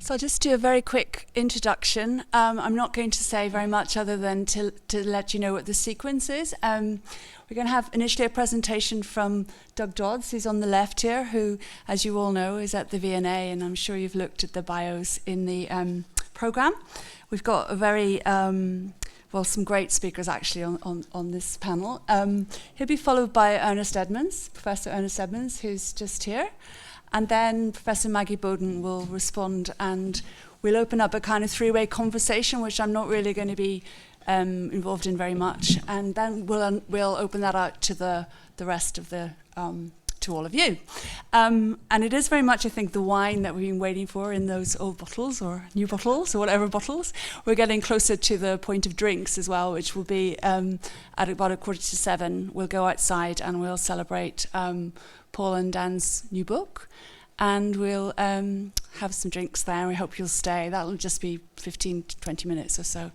So I'll just do a very quick introduction. I'm not going to say very much other than to let you know what the sequence is. We're going to have initially a presentation from Doug Dodds, who's on the left here, who, as you all know, is at the V&A, and I'm sure you've looked at the bios in the programme. We've got a very, some great speakers actually on this panel. He'll be followed by Ernest Edmonds, Professor Ernest Edmonds, who's just here. And then Professor Maggie Bowden will respond, and we'll open up a kind of three-way conversation, which I'm not really going to be involved in very much. And then we'll open that out to the rest of the to all of you. And it is very much, I think, the wine that we've been waiting for in those old bottles or new bottles or whatever bottles. We're getting closer to the point of drinks as well, which will be at about 6:45. We'll go outside and we'll celebrate Paul and Dan's new book, and we'll have some drinks there. We hope you'll stay. That'll just be 15 to 20 minutes or so.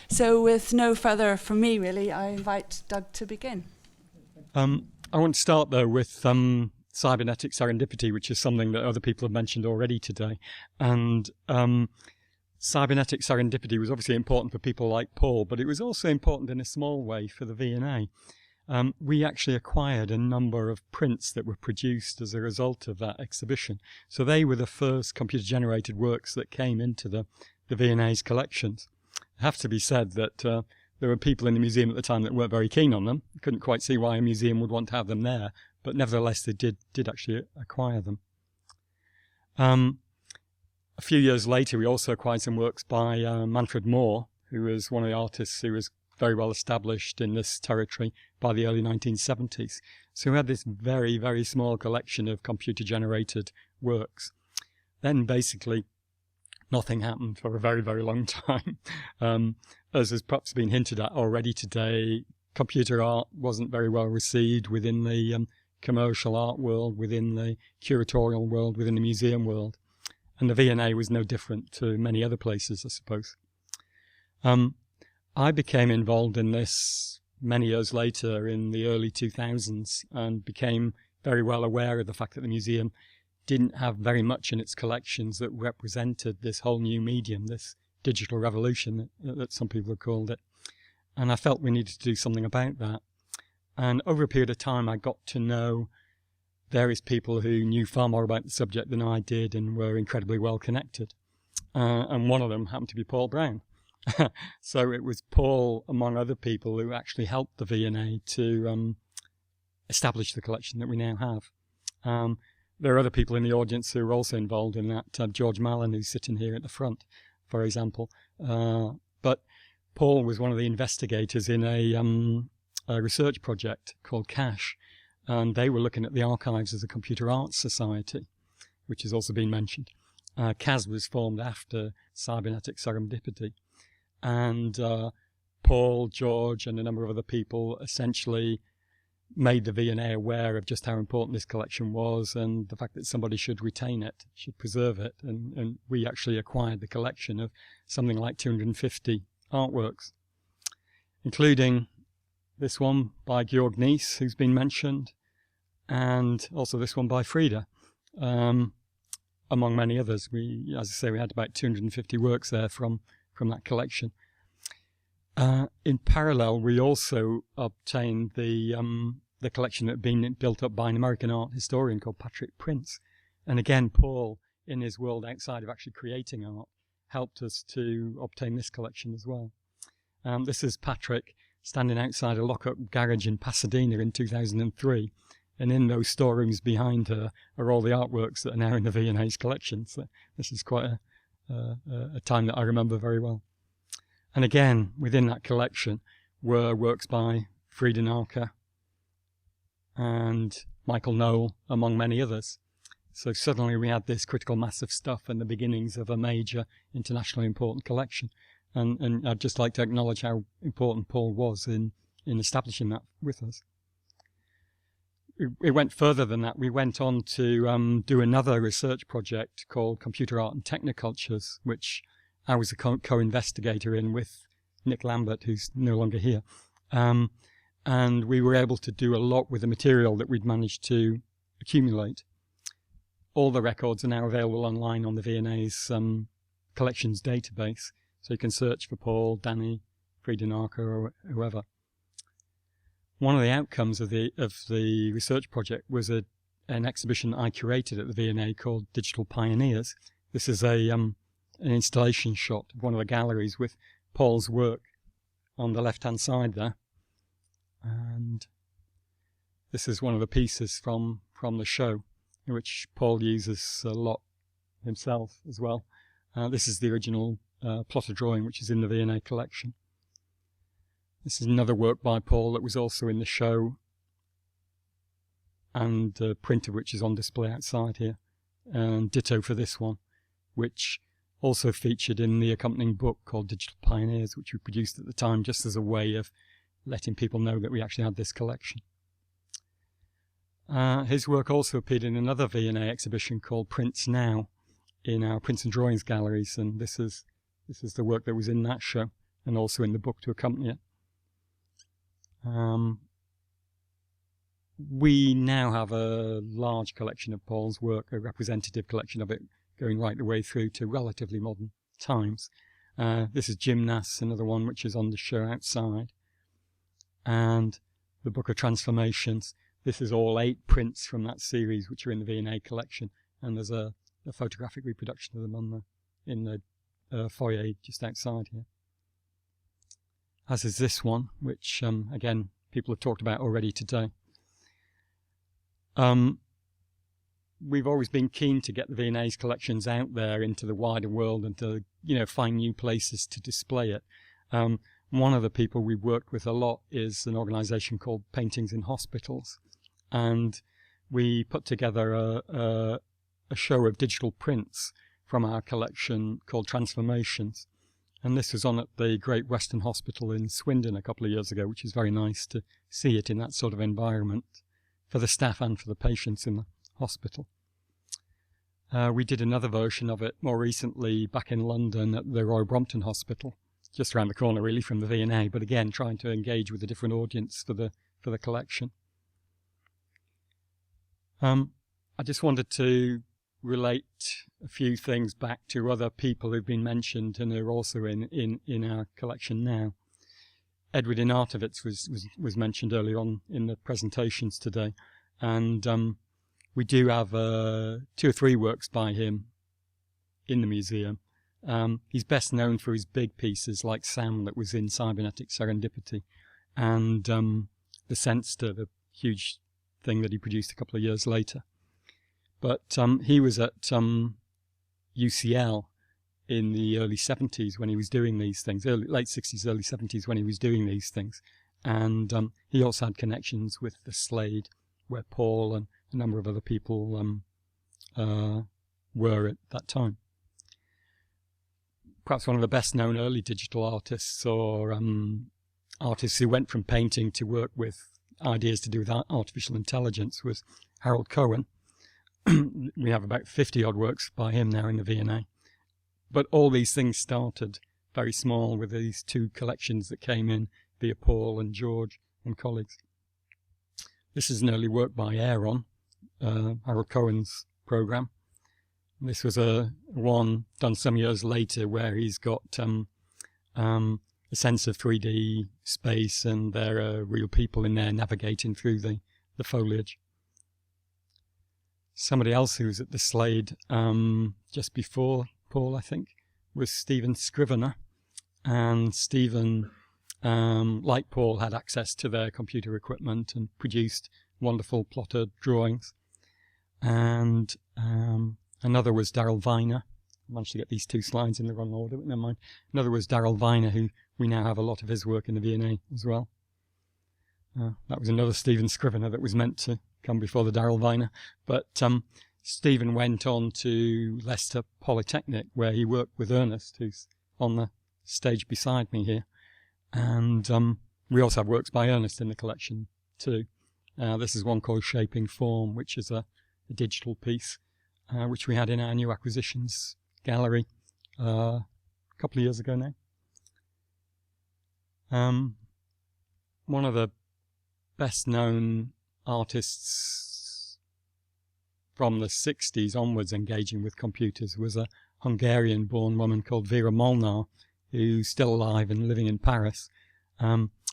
So with no further from me, really, I invite Doug to begin. I want to start, though, with cybernetic serendipity, which is something that other people have mentioned already today. And cybernetic serendipity was obviously important for people like Paul, but it was also important in a small way for the V&A. We actually acquired a number of prints that were produced as a result of that exhibition. So they were the first computer-generated works that came into the V&A's collections. It has to be said that there were people in the museum at the time that weren't very keen on them. Couldn't quite see why a museum would want to have them there, but nevertheless they did actually acquire them. A few years later, we also acquired some works by Manfred Mohr, who was one of the artists who was very well established in this territory by the early 1970s. So we had this very, very small collection of computer-generated works. Then basically nothing happened for a very, very long time. As has perhaps been hinted at already today, computer art wasn't very well received within the commercial art world, within the curatorial world, within the museum world. And the V&A was no different to many other places, I suppose. I became involved in this many years later in the early 2000s and became very well aware of the fact that the museum didn't have very much in its collections that represented this whole new medium, this digital revolution that some people have called it. And I felt we needed to do something about that. And over a period of time, I got to know various people who knew far more about the subject than I did and were incredibly well connected. And one of them happened to be Paul Brown. So it was Paul, among other people, who actually helped the V&A to establish the collection that we now have. There are other people in the audience who are also involved in that. George Mallon, who's sitting here at the front, for example. But Paul was one of the investigators in a research project called CASH, and they were looking at the archives of the Computer Arts Society, which has also been mentioned. CAS was formed after cybernetic serendipity. And Paul, George, and a number of other people essentially made the V&A aware of just how important this collection was and the fact that somebody should retain it, should preserve it. And we actually acquired the collection of something like 250 artworks, including this one by Georg Nies, who's been mentioned, and also this one by Frida, among many others. We, as I say, we had about 250 works there from that collection. In parallel, we also obtained the collection that had been built up by an American art historian called Patrick Prince. And again, Paul, in his world outside of actually creating art, helped us to obtain this collection as well. This is Patrick standing outside a lock-up garage in Pasadena in 2003. And in those storerooms behind her are all the artworks that are now in the V&A's collection. So this is quite a time that I remember very well. And again, within that collection were works by Frida Narka and Michael Noel, among many others. So suddenly we had this critical mass of stuff and the beginnings of a major internationally important collection. And I'd just like to acknowledge how important Paul was in establishing that with us. It went further than that. We went on to do another research project called Computer Art and Technocultures, which I was a co-investigator in with Nick Lambert, who's no longer here. And we were able to do a lot with the material that we'd managed to accumulate. all the records are now available online on the V&A's collections database, so you can search for Paul, Danny, Frida Narka, or whoever. One of the outcomes of the research project was an exhibition I curated at the V&A called Digital Pioneers. This is an installation shot of one of the galleries with Paul's work on the left-hand side there. And this is one of the pieces from the show, which Paul uses a lot himself as well. This is the original plotter drawing, which is in the V&A collection. This is another work by Paul that was also in the show, and a print of which is on display outside here. And ditto for this one, which also featured in the accompanying book called Digital Pioneers, which we produced at the time just as a way of letting people know that we actually had this collection. His work also appeared in another V&A exhibition called Prints Now in our Prints and Drawings galleries, and this is the work that was in that show and also in the book to accompany it. We now have a large collection of Paul's work, a representative collection of it, going right the way through to relatively modern times. This is Gymnasts, another one which is on the show outside. And the Book of Transformations. This is all 8 prints from that series which are in the V&A collection, and there's a photographic reproduction of them in the foyer just outside here. As is this one, which again people have talked about already today. We've always been keen to get the V&A's collections out there into the wider world and to find new places to display it. One of the people we've worked with a lot is an organisation called Paintings in Hospitals, and we put together a show of digital prints from our collection called Transformations. And this was on at the Great Western Hospital in Swindon a couple of years ago, which is very nice to see it in that sort of environment for the staff and for the patients in the hospital. We did another version of it more recently back in London at the Royal Brompton Hospital, just around the corner really from the V&A, but again trying to engage with a different audience for the collection. I just wanted to relate a few things back to other people who've been mentioned and are also in our collection now. Edward Inartovitz was mentioned earlier on in the presentations today, and we do have 2 or 3 works by him in the museum. He's best known for his big pieces like Sam that was in Cybernetic Serendipity, and the Senstor, the huge thing that he produced a couple of years later. But he was at UCL in the early 70s when he was doing these things, late 60s, early 70s when he was doing these things. And he also had connections with the Slade, where Paul and a number of other people were at that time. Perhaps one of the best known early digital artists, or artists who went from painting to work with ideas to do with artificial intelligence, was Harold Cohen. We have about 50 odd works by him now in the V&A. But all these things started very small with these 2 collections that came in via Paul and George and colleagues. This is an early work by Aaron, Harold Cohen's program. This was a one done some years later where he's got a sense of 3D space, and there are real people in there navigating through the foliage. Somebody else who was at the Slade just before Paul, I think, was Stephen Scrivener. And Stephen, like Paul, had access to their computer equipment and produced wonderful plotter drawings. And another was Daryl Viner. I managed to get these 2 slides in the wrong order, but never mind. Another was Daryl Viner, who we now have a lot of his work in the V&A as well. That was another Stephen Scrivener that was meant to come before the Daryl Viner. But Stephen went on to Leicester Polytechnic, where he worked with Ernest, who's on the stage beside me here. And we also have works by Ernest in the collection too. This is one called Shaping Form, which is a digital piece, which we had in our new acquisitions gallery a couple of years ago now. One of the best known artists from the 60s onwards engaging with computers was a Hungarian-born woman called Vera Molnar, who's still alive and living in Paris.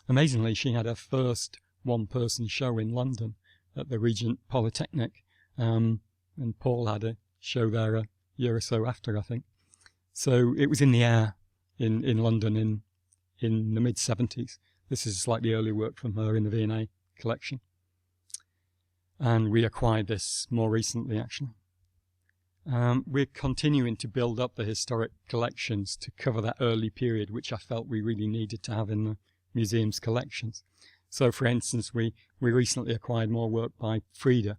Amazingly, she had her first one-person show in London at the Regent Polytechnic, and Paul had a show there a year or so after, I think. So it was in the air in London in the mid-70s. This is slightly early work from her in the V&A collection. And we acquired this more recently, actually. We're continuing to build up the historic collections to cover that early period, which I felt we really needed to have in the museum's collections. So, for instance, we recently acquired more work by Frida,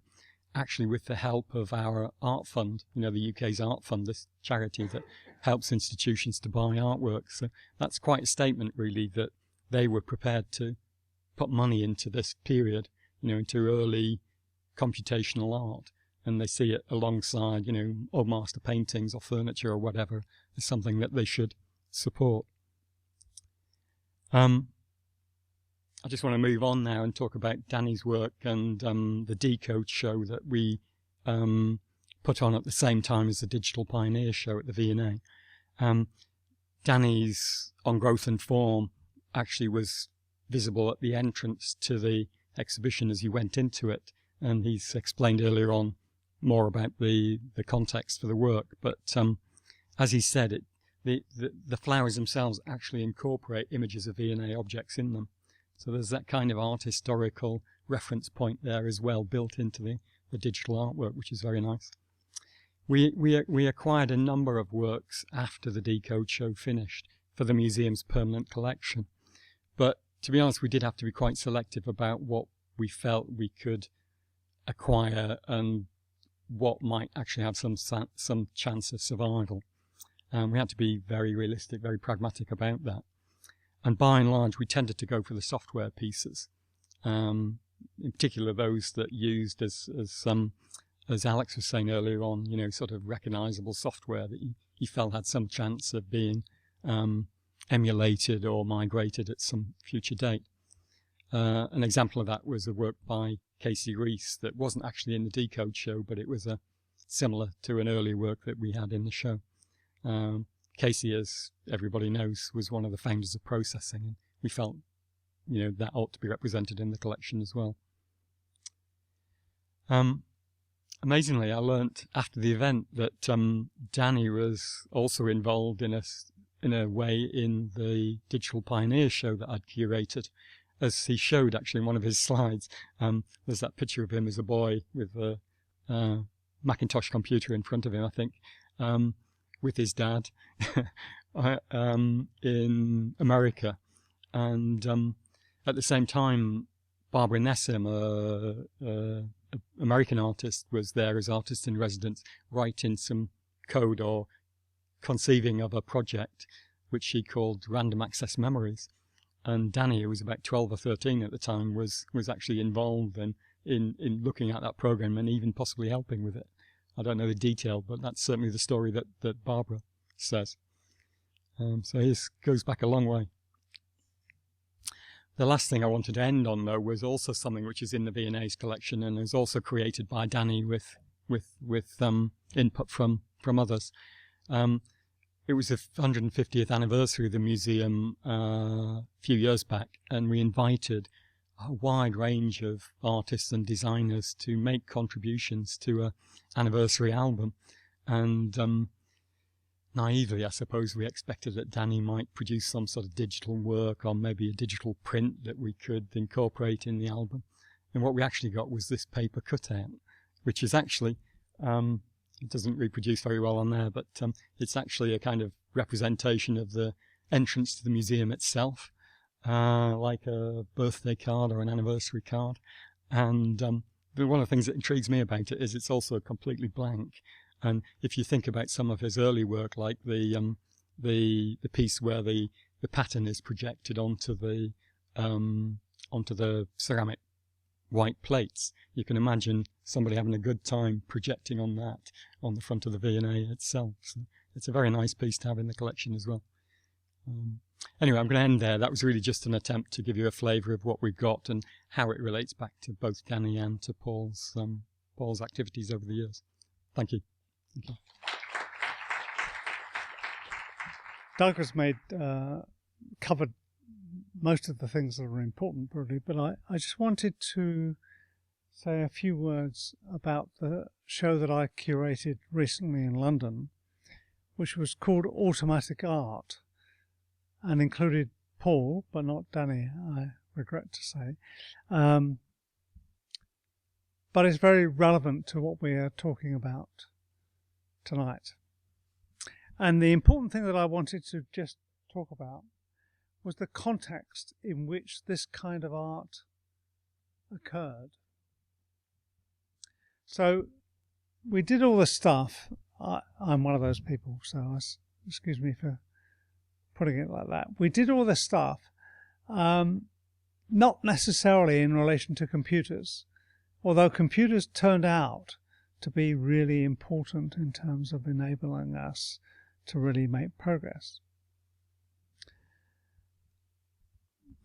actually with the help of our art fund, the UK's art fund, this charity that helps institutions to buy artwork. So that's quite a statement, really, that they were prepared to put money into this period, into early computational art. And they see it alongside, old master paintings or furniture or whatever, as something that they should support. I just want to move on now and talk about Danny's work and the Decode show that we put on at the same time as the Digital Pioneer show at the V&A. Danny's On Growth and Form actually was visible at the entrance to the exhibition as you went into it, and he's explained earlier on more about the context for the work. But as he said, the flowers themselves actually incorporate images of V&A objects in them. So there's that kind of art historical reference point there as well, built into the digital artwork, which is very nice. We acquired a number of works after the Decode show finished for the museum's permanent collection. But to be honest, we did have to be quite selective about what we felt we could acquire and what might actually have some chance of survival. We had to be very realistic, very pragmatic about that. And by and large, we tended to go for the software pieces, in particular those that used, as Alex was saying earlier on, sort of recognizable software that he felt had some chance of being emulated or migrated at some future date. An example of that was a work by Casey Rees that wasn't actually in the Decode show, but it was similar to an earlier work that we had in the show. Casey, as everybody knows, was one of the founders of processing, and we felt, that ought to be represented in the collection as well. Amazingly, I learnt after the event that Danny was also involved in a way in the Digital Pioneer show that I'd curated. As he showed actually in one of his slides, there's that picture of him as a boy with a Macintosh computer in front of him, I think, with his dad in America. And at the same time, Barbara Nessim, an American artist, was there as artist in residence, writing some code or conceiving of a project which she called Random Access Memories. And Danny, who was about 12 or 13 at the time, was actually involved in looking at that program and even possibly helping with it. I don't know the detail, but that's certainly the story that Barbara says. So this goes back a long way. The last thing I wanted to end on, though, was also something which is in the V&A's collection and is also created by Danny with input from others. It was the 150th anniversary of the museum a few years back, and we invited a wide range of artists and designers to make contributions to an anniversary album. And naively, I suppose, we expected that Danny might produce some sort of digital work or maybe a digital print that we could incorporate in the album. And what we actually got was this paper cutout, which is actually, it doesn't reproduce very well on there, but it's actually a kind of representation of the entrance to the museum itself, like a birthday card or an anniversary card. And one of the things that intrigues me about it is it's also completely blank. And if you think about some of his early work, like the piece where the pattern is projected onto the ceramic white plates, you can imagine somebody having a good time projecting on that on the front of the V&A itself. So it's a very nice piece to have in the collection as well. Anyway, I'm going to end there. That was really just an attempt to give you a flavour of what we've got and how it relates back to both Danny and to Paul's Paul's activities over the years. Thank you. Thank you. Doug has covered most of the things that are important, really, but I just wanted to say a few words about the show that I curated recently in London, which was called Automatic Art, and included Paul, but not Danny, I regret to say. But it's very relevant to what we are talking about tonight. And the important thing that I wanted to just talk about was the context in which this kind of art occurred. So we did all this stuff. I'm one of those people, so excuse me for putting it like that. We did all this stuff, not necessarily in relation to computers, although computers turned out to be really important in terms of enabling us to really make progress.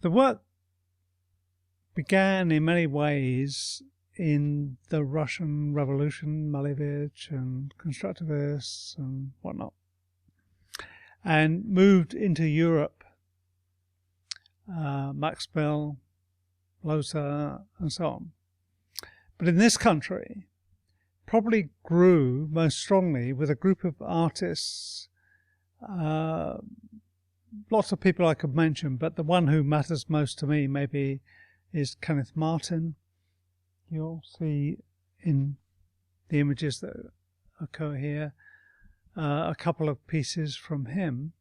The work began in many ways in the Russian Revolution, Malevich and constructivists and whatnot, and moved into Europe, Max Bill, Lohse, and so on. But in this country, probably grew most strongly with a group of artists, lots of people I could mention, but the one who matters most to me maybe is Kenneth Martin. You'll see in the images that occur here a couple of pieces from him.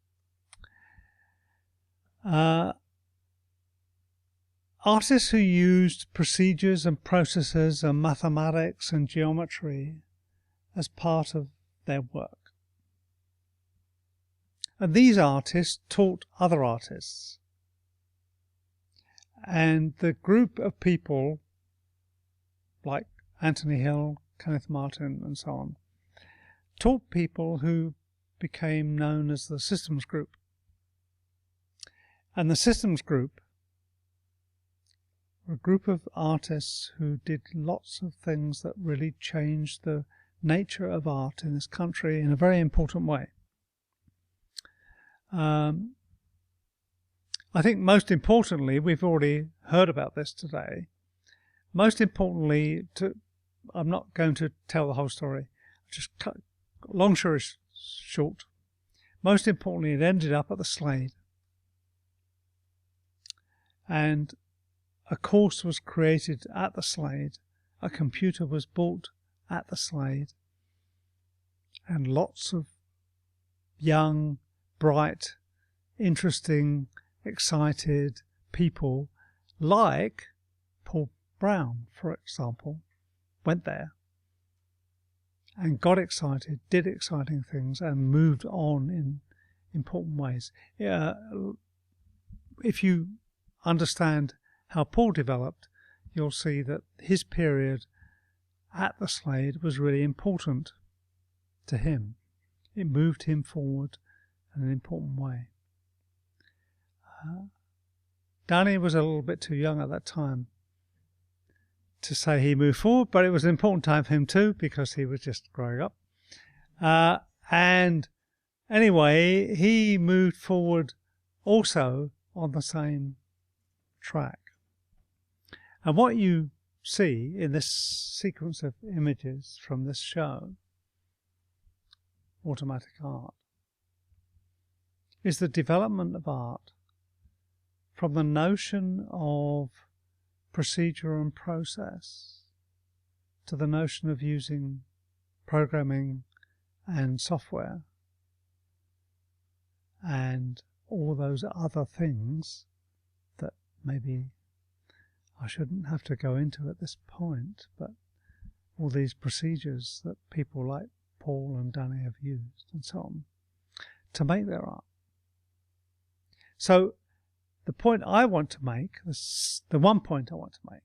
Artists who used procedures and processes and mathematics and geometry as part of their work. And these artists taught other artists. And the group of people like Anthony Hill, Kenneth Martin and so on taught people who became known as the Systems Group. And the Systems Group were a group of artists who did lots of things that really changed the nature of art in this country in a very important way. I think most importantly, we've already heard about this today, most importantly, I'm not going to tell the whole story, just cut long story short, most importantly it ended up at the Slade. And a course was created at the Slade, a computer was bought at the Slade, and lots of young, bright, interesting, excited people like Paul Brown, for example, went there and got excited, did exciting things and moved on in important ways. If you understand how Paul developed, you'll see that his period at the Slade was really important to him. It moved him forward in an important way. Danny was a little bit too young at that time to say he moved forward, but it was an important time for him too because he was just growing up. And anyway, he moved forward also on the same track. And what you see in this sequence of images from this show, Automatic Art, is the development of art from the notion of procedure and process to the notion of using programming and software and all those other things that maybe I shouldn't have to go into at this point, but all these procedures that people like Paul and Danny have used and so on to make their art. So the point I want to make, the one point I want to make,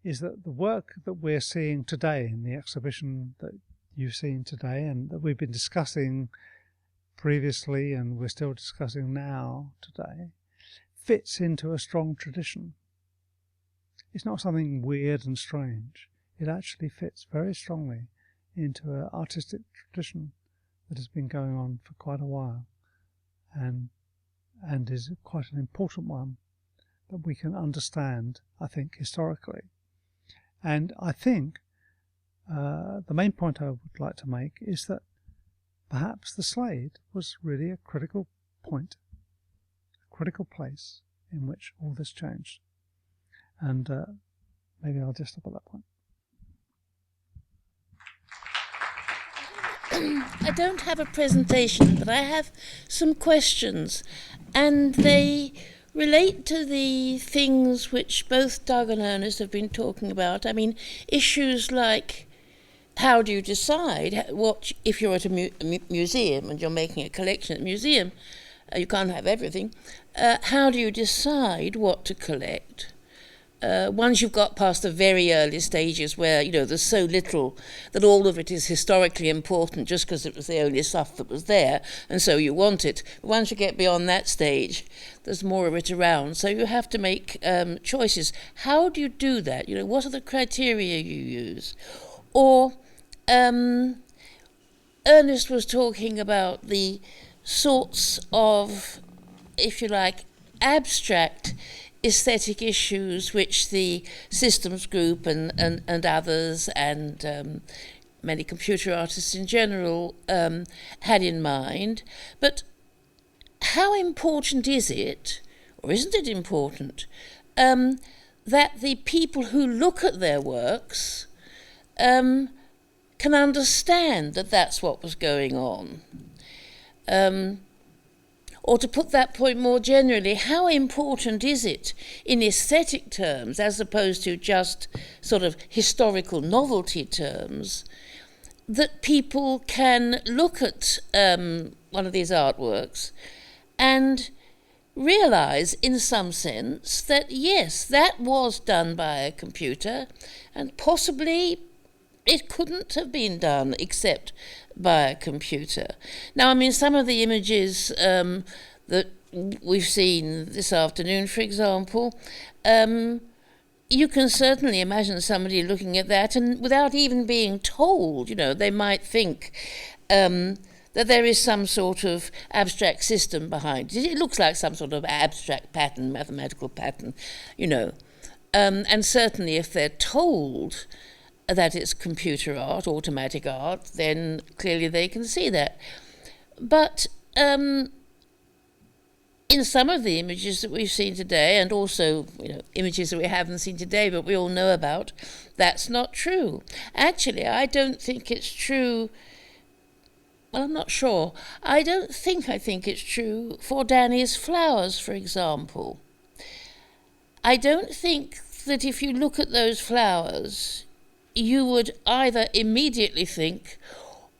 is that the work that we're seeing today in the exhibition that you've seen today and that we've been discussing previously and we're still discussing now today fits into a strong tradition. It's not something weird and strange. it actually fits very strongly into an artistic tradition that has been going on for quite a while, and is quite an important one that we can understand, I think, historically. And I think the main point I would like to make is that perhaps the Slade was really a critical point, a critical place in which all this changed. And maybe I'll just stop at that point. I don't have a presentation, but I have some questions, and they relate to the things which both Doug and Ernest have been talking about. I mean, issues like how do you decide what, if you're at a museum and you're making a collection at a museum, you can't have everything. How do you decide what to collect? Once you've got past the very early stages where, you know, there's so little that all of it is historically important just because it was the only stuff that was there, and so you want it. But once you get beyond that stage, there's more of it around. So you have to make choices. How do you do that? You know, what are the criteria you use? Or Ernest was talking about the sorts of, if you like, abstract aesthetic issues which the systems group and others and many computer artists in general had in mind. But how important is it, or isn't it important, that the people who look at their works can understand that that's what was going on? Or to put that point more generally, how important is it in aesthetic terms, as opposed to just sort of historical novelty terms, that people can look at one of these artworks and realise, in some sense, that yes, that was done by a computer, and possibly it couldn't have been done except by a computer. Now, I mean, some of the images that we've seen this afternoon, for example, you can certainly imagine somebody looking at that, and without even being told, you know, they might think that there is some sort of abstract system behind it. It looks like some sort of abstract pattern, mathematical pattern, you know. And certainly if they're told that it's computer art, automatic art, then clearly they can see that. But in some of the images that we've seen today, and also, you know, images that we haven't seen today but we all know about, that's not true. Actually, I don't think it's true. Well, I'm not sure. I think it's true for Danny's flowers, for example. I don't think that if you look at those flowers, you would either immediately think,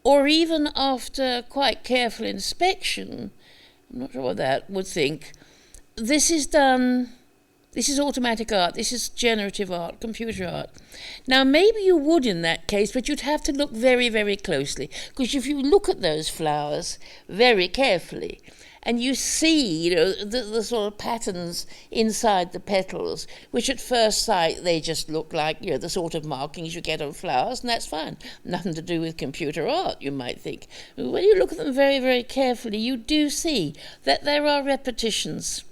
or even after quite careful inspection, I'm not sure what that would think, this is automatic art, this is generative art, computer art. Now, maybe you would in that case, but you'd have to look very, very closely, because if you look at those flowers very carefully, and you see, you know, the sort of patterns inside the petals, which at first sight they just look like, you know, the sort of markings you get on flowers, and that's fine. Nothing to do with computer art, you might think. But when you look at them very, very carefully, you do see that there are repetitions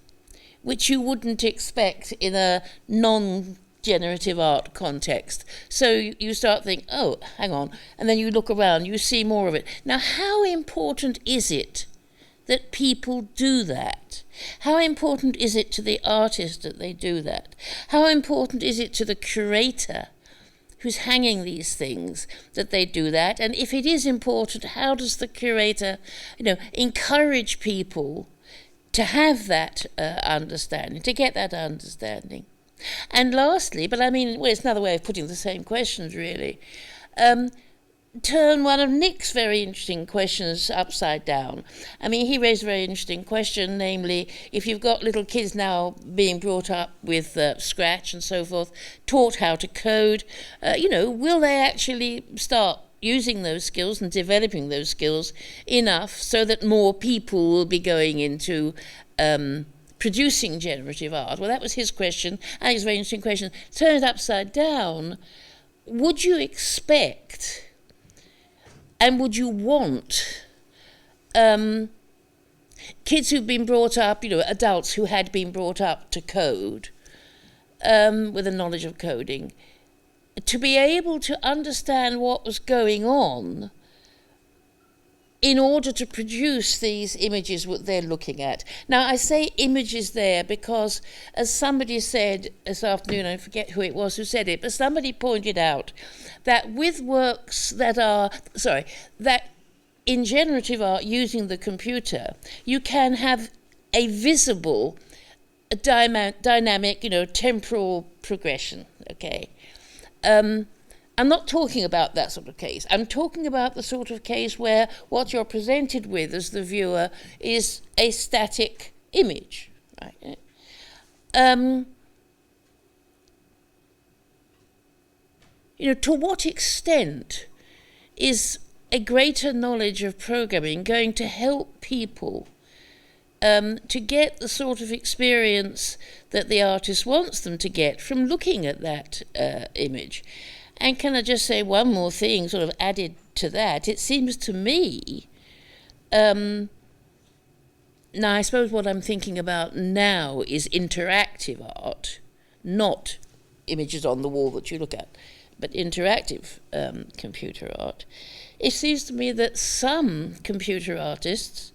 which you wouldn't expect in a non-generative art context. So you start thinking, oh, hang on, and then you look around, you see more of it. Now, how important is it that people do that? How important is it to the artist that they do that? How important is it to the curator who's hanging these things that they do that? And if it is important, how does the curator, you know, encourage people to have that understanding, to get that understanding? And lastly, but I mean, well, it's another way of putting the same questions, really, turn one of Nick's very interesting questions upside down. I mean, he raised a very interesting question, namely, if you've got little kids now being brought up with Scratch and so forth, taught how to code, you know, will they actually start using those skills and developing those skills enough so that more people will be going into producing generative art? Well, that was his question, and it's a very interesting question. Turn it upside down. would you expect and would you want kids who've been brought up, adults who had been brought up to code with a knowledge of coding, to be able to understand what was going on in order to produce these images what they're looking at? Now, I say images there because, as somebody said this afternoon, I forget who it was who said it, but somebody pointed out that with works that in generative art using the computer, you can have a visible dynamic, temporal progression, okay? I'm not talking about that sort of case. I'm talking about the sort of case where what you're presented with as the viewer is a static image, right? To what extent is a greater knowledge of programming going to help people to get the sort of experience that the artist wants them to get from looking at that image? And can I just say one more thing sort of added to that? It seems to me, now I suppose what I'm thinking about now is interactive art, not images on the wall that you look at, but interactive computer art. It seems to me that some computer artists,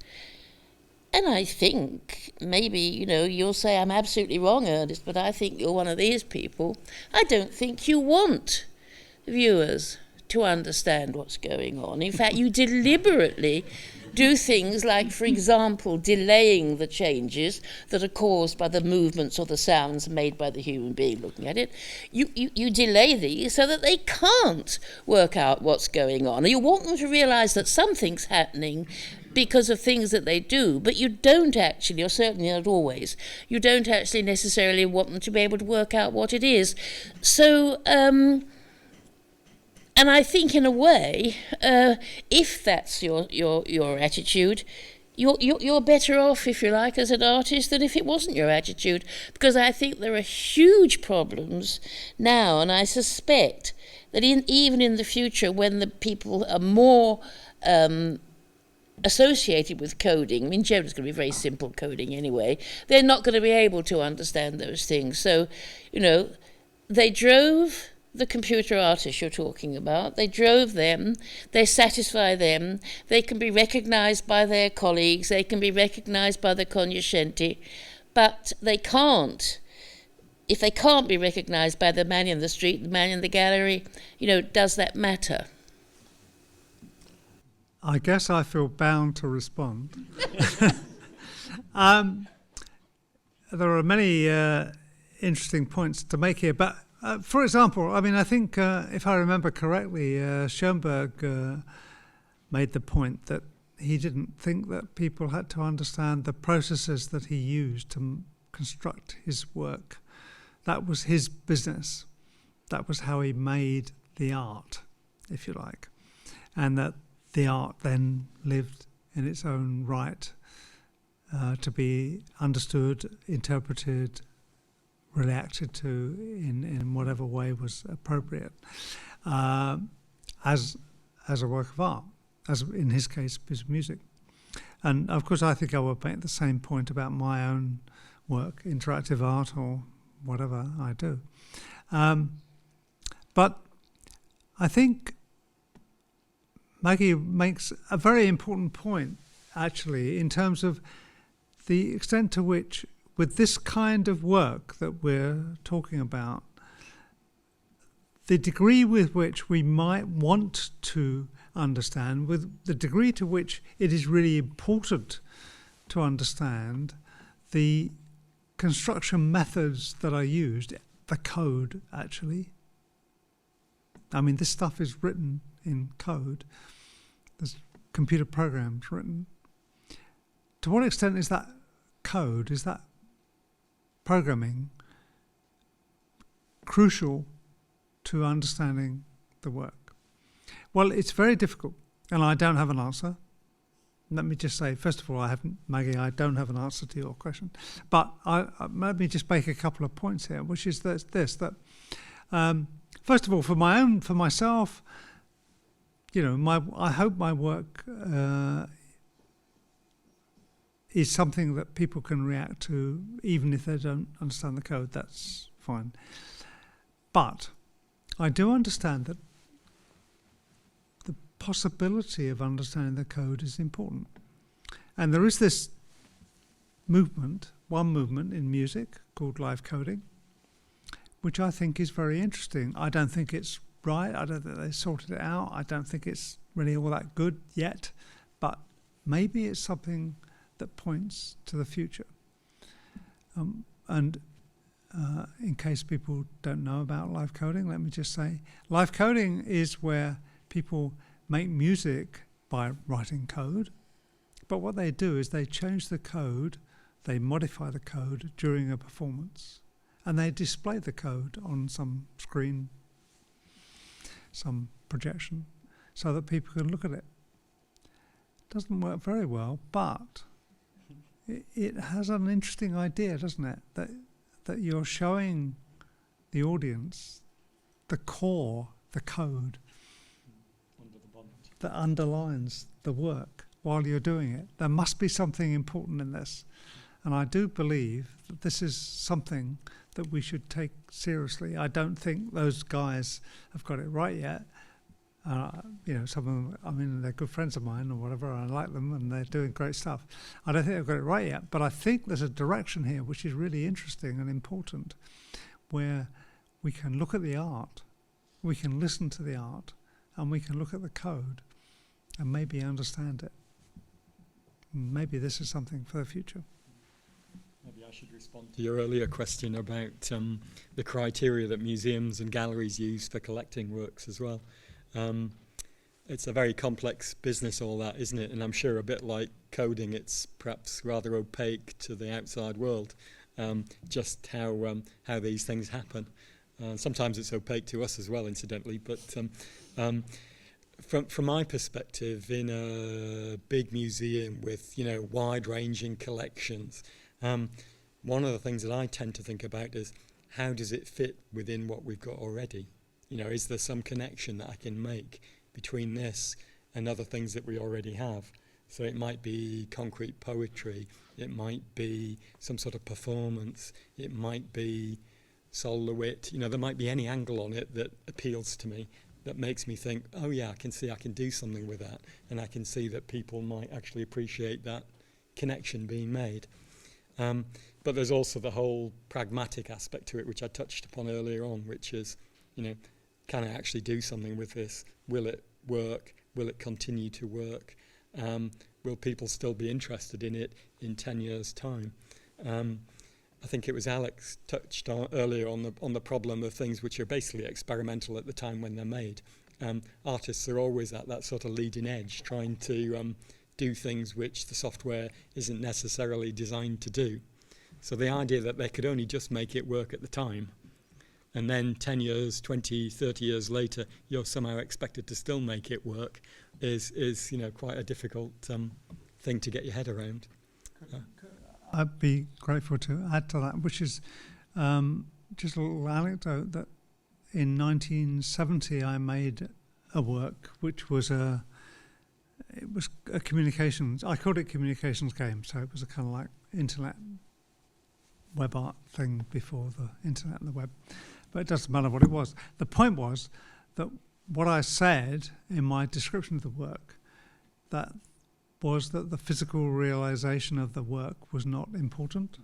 and I think maybe, you'll say I'm absolutely wrong, Ernest, but I think you're one of these people. I don't think you want viewers to understand what's going on. In fact, you deliberately do things like, for example, delaying the changes that are caused by the movements or the sounds made by the human being looking at it. You delay these so that they can't work out what's going on. You want them to realise that something's happening because of things that they do, but you don't actually, or certainly not always, you don't actually necessarily want them to be able to work out what it is. So, and I think, in a way, if that's your attitude, you're better off, if you like, as an artist than if it wasn't your attitude, because I think there are huge problems now, and I suspect that even in the future, when the people are more associated with coding, generally it's going to be very simple coding anyway, they're not going to be able to understand those things. So, they drove the computer artists you're talking about, they drove them, they satisfy them, they can be recognised by their colleagues, they can be recognised by the cognoscenti, but they can't. If they can't be recognised by the man in the street, the man in the gallery, does that matter? I guess I feel bound to respond. There are many interesting points to make here, but for example, I think, if I remember correctly, Schoenberg made the point that he didn't think that people had to understand the processes that he used to construct his work. That was his business. That was how he made the art, if you like. And that the art then lived in its own right to be understood, interpreted, reacted to in whatever way was appropriate as a work of art, as in his case, piece of music. And of course, I think I would make the same point about my own work, interactive art or whatever I do. But I think Maggie makes a very important point, actually, in terms of the extent to which, with this kind of work that we're talking about, the degree with which we might want to understand, with the degree to which it is really important to understand the construction methods that are used, the code, actually. This stuff is written in code. There's computer programs written. To what extent is that code, is that programming crucial to understanding the work? Well, it's very difficult, and I don't have an answer. Let me just say, first of all, Maggie, I don't have an answer to your question. But let me just make a couple of points here, which is that first of all, for myself, I hope my work is something that people can react to, even if they don't understand the code. That's fine. But I do understand that the possibility of understanding the code is important. And there is this one movement in music called live coding, which I think is very interesting. I don't think it's right. I don't think they sorted it out. I don't think it's really all that good yet. But maybe it's something that points to the future. In case people don't know about live coding, let me just say, live coding is where people make music by writing code. But what they do is they change the code, they modify the code during a performance, and they display the code on some screen, some projection, so that people can look at it. It doesn't work very well, but it has an interesting idea, doesn't it? That you're showing the audience the core, the code that underlines the work while you're doing it. There must be something important in this. And I do believe that this is something that we should take seriously. I don't think those guys have got it right yet. Some of them, they're good friends of mine or whatever, I like them and they're doing great stuff. I don't think they've got it right yet, but I think there's a direction here which is really interesting and important, where we can look at the art, we can listen to the art, and we can look at the code and maybe understand it. Maybe this is something for the future. Maybe I should respond to your earlier question about the criteria that museums and galleries use for collecting works as well. It's a very complex business, all that, isn't it? And I'm sure a bit like coding, it's perhaps rather opaque to the outside world, just how these things happen. Sometimes it's opaque to us as well, incidentally. But from my perspective, in a big museum with wide-ranging collections, one of the things that I tend to think about is how does it fit within what we've got already? Is there some connection that I can make between this and other things that we already have? So it might be concrete poetry, it might be some sort of performance, it might be solar wit. There might be any angle on it that appeals to me, that makes me think, oh yeah, I can see I can do something with that, and I can see that people might actually appreciate that connection being made. But there's also the whole pragmatic aspect to it, which I touched upon earlier on, which is, can I actually do something with this? Will it work? Will it continue to work? Will people still be interested in it in 10 years' time? I think it was Alex touched on earlier on the problem of things which are basically experimental at the time when they're made. Artists are always at that sort of leading edge, trying to do things which the software isn't necessarily designed to do. So the idea that they could only just make it work at the time, and then 10 years, 20, 30 years later, you're somehow expected to still make it work is quite a difficult thing to get your head around. I'd be grateful to add to that, which is just a little anecdote that in 1970 I made a work which was a communications, I called it communications game, so it was a kind of like internet web art thing before the internet and the web, but it doesn't matter what it was. The point was that what I said in my description of the work, that was that the physical realization of the work was not important,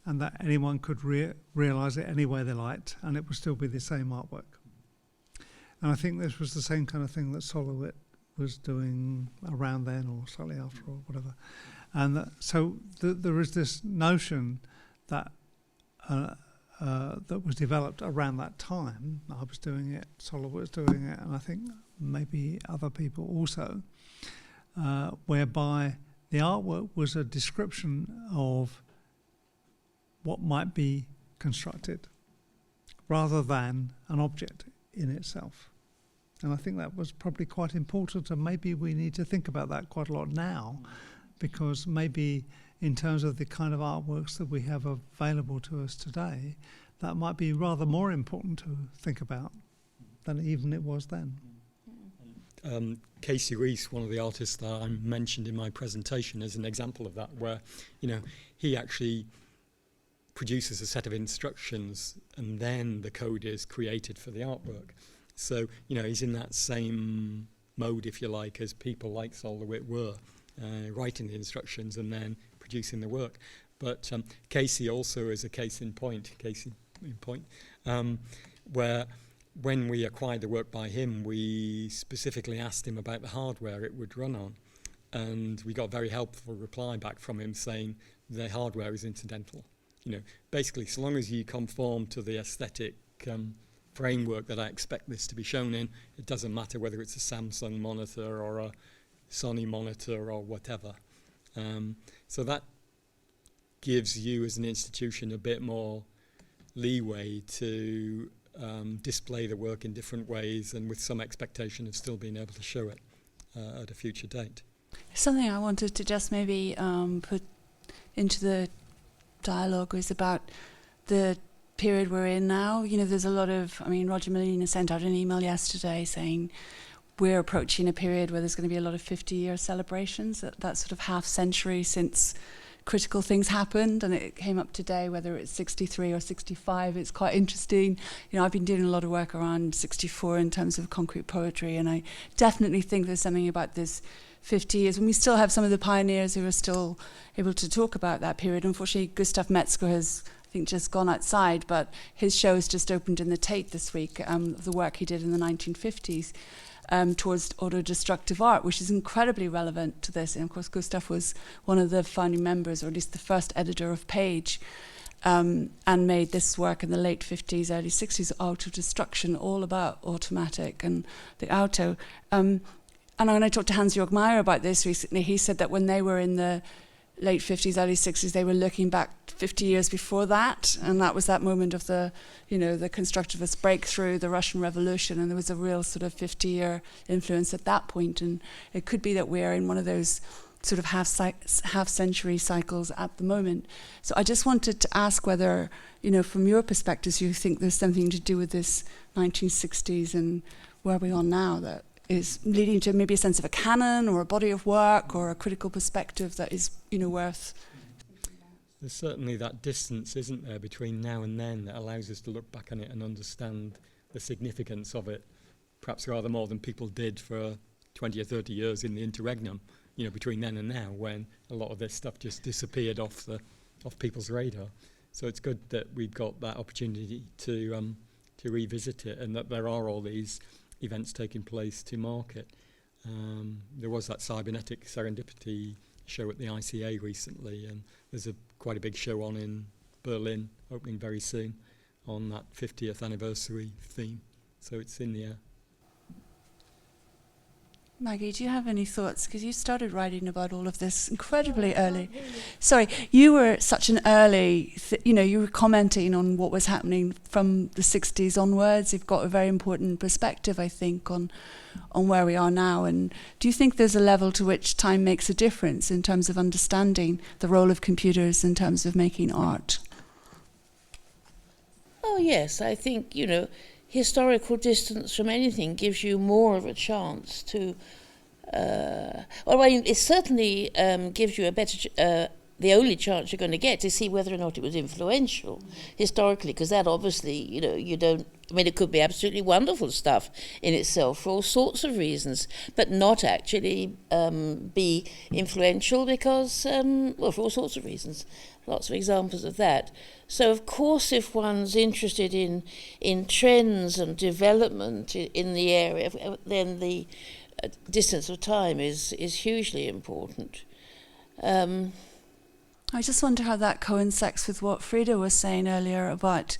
and that anyone could realize it any way they liked, and it would still be the same artwork. And I think this was the same kind of thing that SolarWit was doing around then, or slightly after, or whatever. And so there is this notion that that was developed around that time. I was doing it, SolarWit was doing it, and I think maybe other people also, whereby the artwork was a description of what might be constructed rather than an object in itself. And I think that was probably quite important, and maybe we need to think about that quite a lot now, because maybe in terms of the kind of artworks that we have available to us today, that might be rather more important to think about than even it was then. Casey Reese, one of the artists that I mentioned in my presentation, is an example of that, where, you know, he actually produces a set of instructions and then the code is created for the artwork. So, you know, he's in that same mode, if you like, as people like Sol LeWitt were, writing the instructions and then producing the work. But Casey also is a case in point, where when we acquired the work by him, we specifically asked him about the hardware it would run on. And we got a very helpful reply back from him saying the hardware is incidental. You know, basically, so long as you conform to the aesthetic framework that I expect this to be shown in, it doesn't matter whether it's a Samsung monitor or a Sony monitor or whatever. So that gives you as an institution a bit more leeway to display the work in different ways and with some expectation of still being able to show it at a future date. Something I wanted to just maybe put into the dialogue was about the period we're in now. You know, there's a lot of, I mean, Roger Molina sent out an email yesterday saying we're approaching a period where there's going to be a lot of 50-year celebrations, that sort of half century since critical things happened, and it came up today whether it's 63 or 65. It's quite interesting. You know, I've been doing a lot of work around 64 in terms of concrete poetry, and I definitely think there's something about this 50 years, and we still have some of the pioneers who are still able to talk about that period. Unfortunately, Gustav Metzger has, I think, just gone outside, but his show has just opened in the Tate this week, the work he did in the 1950s. Towards auto-destructive art, which is incredibly relevant to this. And of course, Gustav was one of the founding members, or at least the first editor of Page, and made this work in the late 50s, early 60s, auto-destruction, all about automatic and the auto. And when I talked to Hans-Jörg Meyer about this recently, he said that when they were in the late 50s, early 60s, they were looking back 50 years before that, and that was that moment of the, you know, the constructivist breakthrough, the Russian Revolution, and there was a real sort of 50-year influence at that point, and it could be that we're in one of those sort of half-century cycles at the moment. So I just wanted to ask whether, you know, from your perspectives, you think there's something to do with this 1960s and where we are now that is leading to maybe a sense of a canon or a body of work or a critical perspective that is, you know, worth. There's certainly that distance, isn't there, between now and then that allows us to look back on it and understand the significance of it, perhaps rather more than people did for 20 or 30 years in the interregnum, you know, between then and now, when a lot of this stuff just disappeared off people's radar. So it's good that we've got that opportunity to revisit it, and that there are all these events taking place to mark it. There was that cybernetic serendipity show at the ICA recently, and there's quite a big show on in Berlin opening very soon on that 50th anniversary theme. So it's in the air. Maggie, do you have any thoughts? Because you started writing about all of this incredibly early. Sorry, you were such an early, you were commenting on what was happening from the 60s onwards. You've got a very important perspective, I think, on where we are now. And do you think there's a level to which time makes a difference in terms of understanding the role of computers in terms of making art? Oh, yes, I think, historical distance from anything gives you more of a chance to... it certainly gives you a better... the only chance you're going to get to see whether or not it was influential historically, because that obviously, you don't... I mean, it could be absolutely wonderful stuff in itself for all sorts of reasons, but not actually be influential because, for all sorts of reasons. Lots of examples of that. So, of course, if one's interested in trends and development in the area, then the distance of time is hugely important. I just wonder how that coincides with what Frida was saying earlier about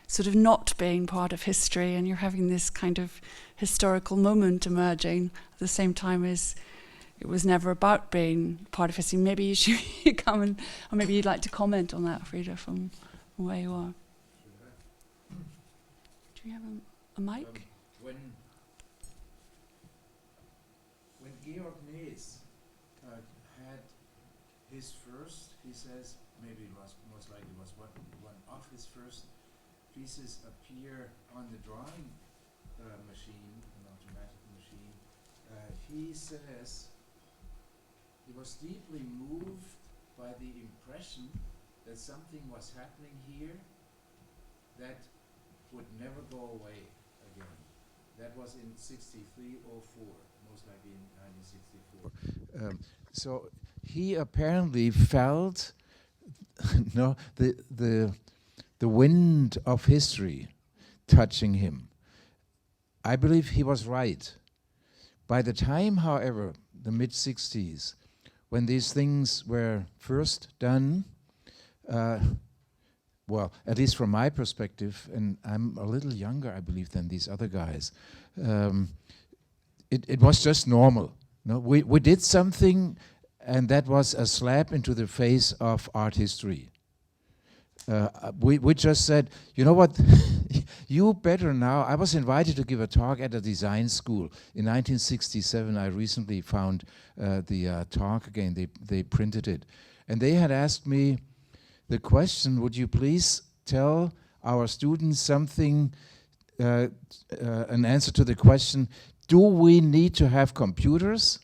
sort of not being part of history, and you're having this kind of historical moment emerging at the same time as it was never about being part of history. Maybe you should come and, or maybe you'd like to comment on that, Frida, from where you are. Do you have a mic? When Georg Naes had his first, he says, maybe it was most likely was one of his first pieces appear on the drawing machine, an automatic machine, he says he was deeply moved by the impression that something was happening here that would never go away again. That was in 6304, most likely in 1964. So he apparently felt no, the wind of history touching him. I believe he was right. By the time, however, the mid-60s, when these things were first done, well, at least from my perspective, and I'm a little younger, I believe, than these other guys, it was just normal. No, we did something, and that was a slap into the face of art history. We just said, you know what, you better now. I was invited to give a talk at a design school in 1967. I recently found the talk again. They printed it, and they had asked me the question: would you please tell our students something, an answer to the question, do we need to have computers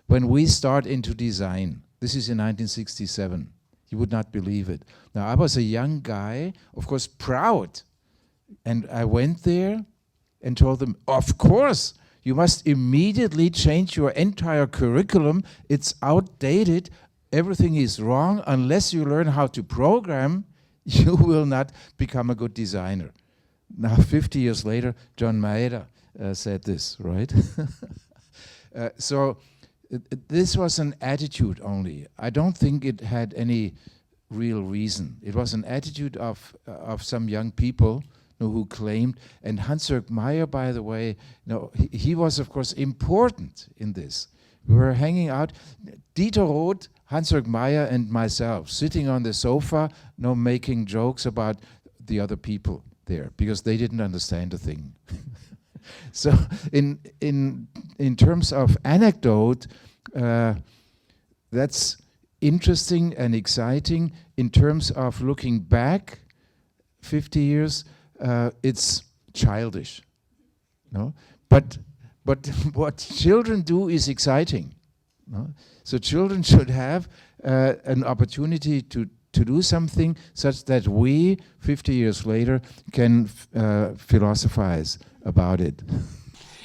when we start into design? This is in 1967. You would not believe it. Now, I was a young guy, of course, proud. And I went there and told them, of course, you must immediately change your entire curriculum. It's outdated. Everything is wrong. Unless you learn how to program, you will not become a good designer. Now, 50 years later, John Maeda said this, right? So this was an attitude only. I don't think it had any real reason. It was an attitude of some young people who claimed, and Hans-Jörg Meyer, by the way, he was, of course, important in this. We were hanging out, Dieter Roth, Hans-Jörg Meyer, and myself, sitting on the sofa, making jokes about the other people there, because they didn't understand a thing. So in terms of anecdote, that's interesting and exciting. In terms of looking back 50 years, it's childish. No? But what children do is exciting. No? So children should have an opportunity to do something such that we, 50 years later, can philosophize about it.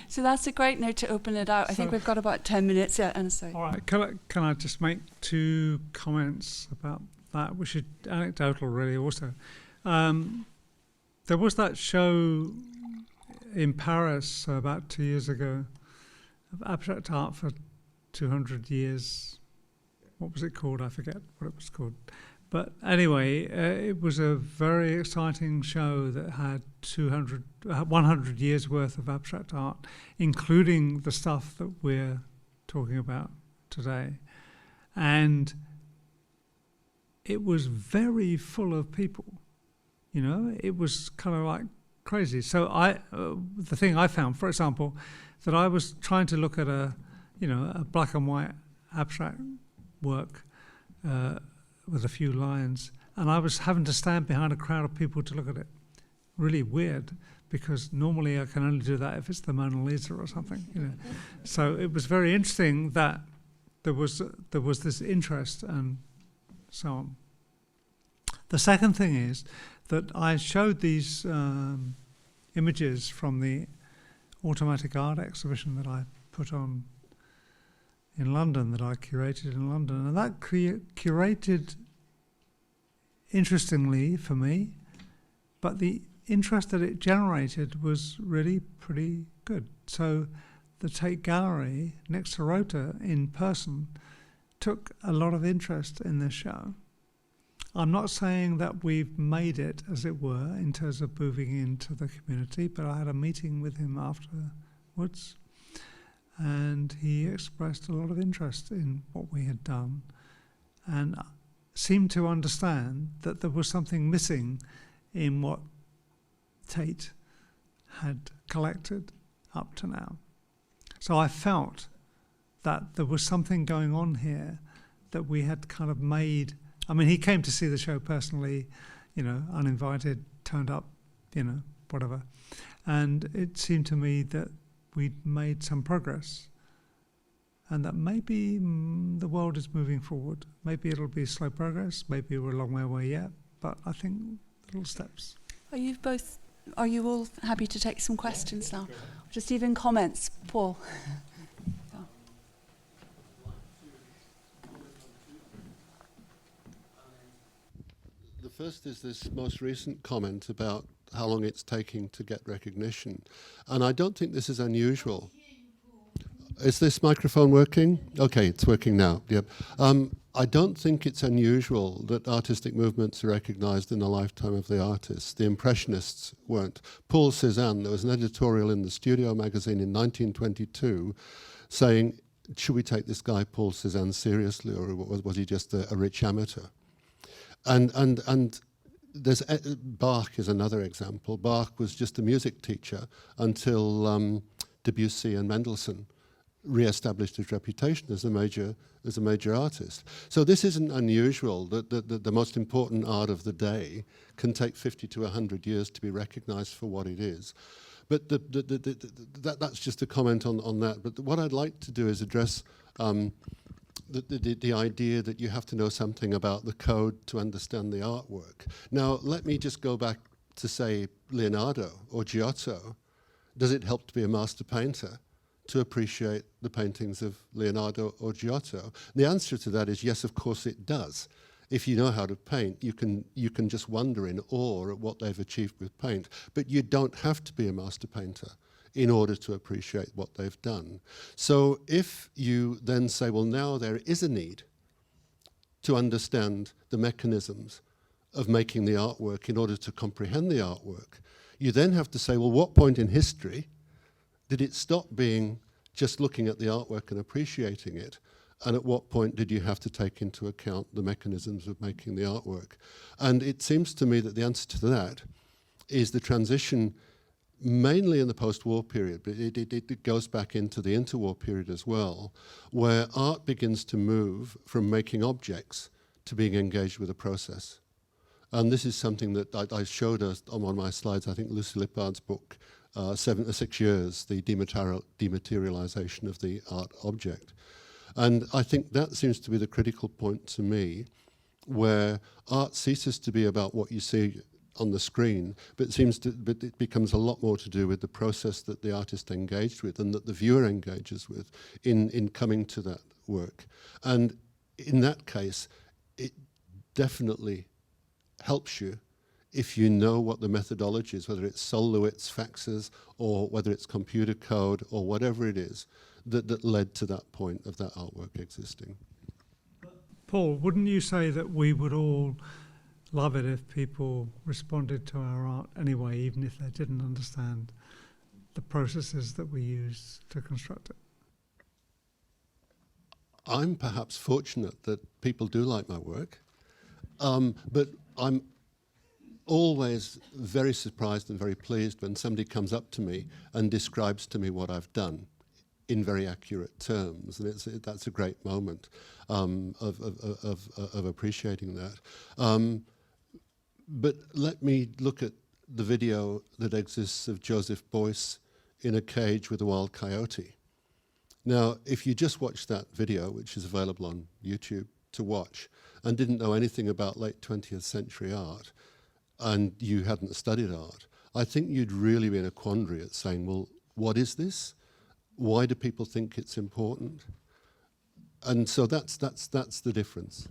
So that's a great note to open it out. I think we've got about 10 minutes. Yeah, and sorry. All right, can I just make two comments about that, which is anecdotal really also. There was that show in Paris about 2 years ago, of abstract art for 200 years. What was it called? I forget what it was called. But anyway, it was a very exciting show that had 100 years worth of abstract art, including the stuff that we're talking about today. And it was very full of people, it was kind of like crazy. So the thing I found, for example, that I was trying to look at a black and white abstract work, with a few lines, and I was having to stand behind a crowd of people to look at it. Really weird, because normally I can only do that if it's the Mona Lisa or something, So it was very interesting that there was this interest and so on. The second thing is that I showed these images from the automatic art exhibition that I put on in London, that I curated in London, and that curated interestingly for me, but the interest that it generated was really pretty good. So the Tate Gallery next to Rota in person took a lot of interest in this show. I'm not saying that we've made it, as it were, in terms of moving into the community, but I had a meeting with him afterwards, and he expressed a lot of interest in what we had done and seemed to understand that there was something missing in what Tate had collected up to now. So I felt that there was something going on here that we had kind of made. I mean, he came to see the show personally, uninvited, turned up whatever. And it seemed to me that we'd made some progress, and that maybe the world is moving forward. Maybe it'll be slow progress, maybe we're a long way away yet, but I think little steps. Are you all happy to take some questions now? Just even comments, Paul. The first is this most recent comment about how long it's taking to get recognition. And I don't think this is unusual. Is this microphone working? Okay, it's working now. Yep. I don't think it's unusual that artistic movements are recognized in the lifetime of the artists. The Impressionists weren't. Paul Cézanne, there was an editorial in the Studio magazine in 1922 saying, should we take this guy Paul Cézanne seriously, or was he just a rich amateur? And there's Bach is another example. Bach was just a music teacher until Debussy and Mendelssohn re-established his reputation as a major artist. So this isn't unusual that the most important art of the day can take 50 to 100 years to be recognized for what it is. But that's just a comment on that. But what I'd like to do is address the idea that you have to know something about the code to understand the artwork. Now, let me just go back to, say, Leonardo or Giotto. Does it help to be a master painter to appreciate the paintings of Leonardo or Giotto? The answer to that is yes, of course it does. If you know how to paint, you can just wonder in awe at what they've achieved with paint. But you don't have to be a master painter in order to appreciate what they've done. So if you then say, well, now there is a need to understand the mechanisms of making the artwork in order to comprehend the artwork, you then have to say, well, what point in history did it stop being just looking at the artwork and appreciating it? And at what point did you have to take into account the mechanisms of making the artwork? And it seems to me that the answer to that is the transition mainly in the post-war period, but it goes back into the interwar period as well, where art begins to move from making objects to being engaged with a process. And this is something that I showed us on one of my slides, I think Lucy Lippard's book, 6 years, the dematerialization of the art object. And I think that seems to be the critical point to me, where art ceases to be about what you see on the screen, but it becomes a lot more to do with the process that the artist engaged with and that the viewer engages with in coming to that work. And in that case, it definitely helps you if you know what the methodology is, whether it's Sol LeWitt's faxes or whether it's computer code or whatever it is that led to that point of that artwork existing. Paul, wouldn't you say that we would all love it if people responded to our art anyway, even if they didn't understand the processes that we use to construct it? I'm perhaps fortunate that people do like my work, but I'm always very surprised and very pleased when somebody comes up to me and describes to me what I've done in very accurate terms, and that's a great moment of appreciating that. But let me look at the video that exists of Joseph Beuys in a cage with a wild coyote. Now, if you just watched that video, which is available on YouTube to watch, and didn't know anything about late 20th century art, and you hadn't studied art, I think you'd really be in a quandary at saying, well, what is this? Why do people think it's important? And so that's the difference.